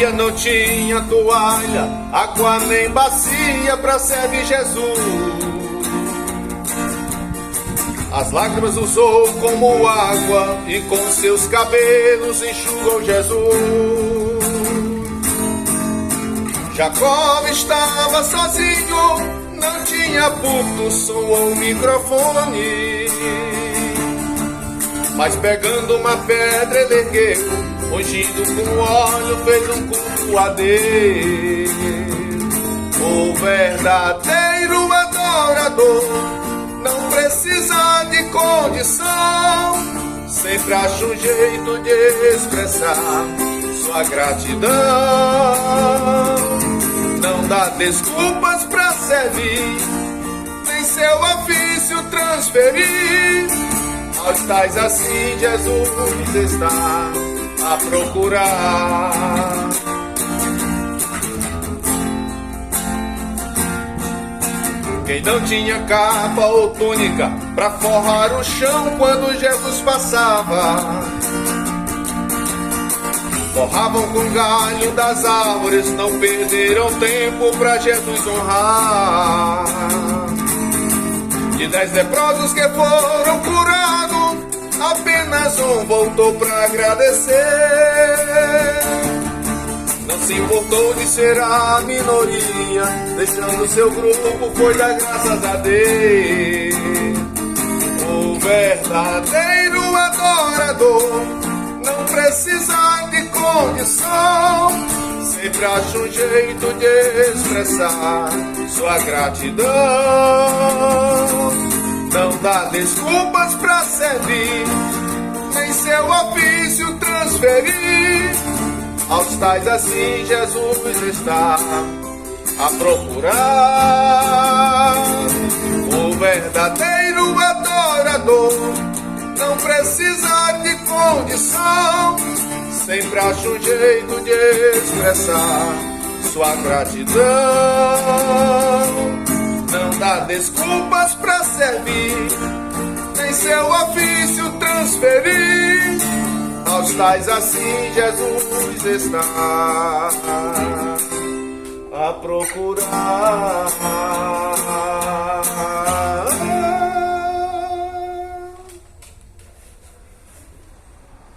dia não tinha toalha, água nem bacia pra servir Jesus. As lágrimas usou como água e com seus cabelos enxugou Jesus. Jacó estava sozinho, não tinha púlpito, som ou microfone, mas pegando uma pedra ele ergueu, ungindo com óleo fez um culto a Deus. O verdadeiro adorador não precisa de condição, sempre acha um jeito de expressar sua gratidão. Não dá desculpas pra servir, nem seu ofício transferir. Aos tais assim Jesus está a procurar. Quem não tinha capa ou túnica pra forrar o chão quando Jesus passava, forravam com galho das árvores, não perderam tempo pra Jesus honrar. De 10 leprosos que foram curados, apenas um voltou pra agradecer. Não se importou de ser a minoria, deixando seu grupo foi dar graças a Deus. O verdadeiro adorador não precisa de condição, sempre acha um jeito de expressar sua gratidão. Não dá desculpas pra servir, nem seu ofício transferir. Aos tais assim Jesus está a procurar. O verdadeiro adorador não precisa de condição, sempre acha um jeito de expressar sua gratidão. Não dá desculpas pra servir, nem seu ofício transferir. Aos tais assim Jesus está a procurar.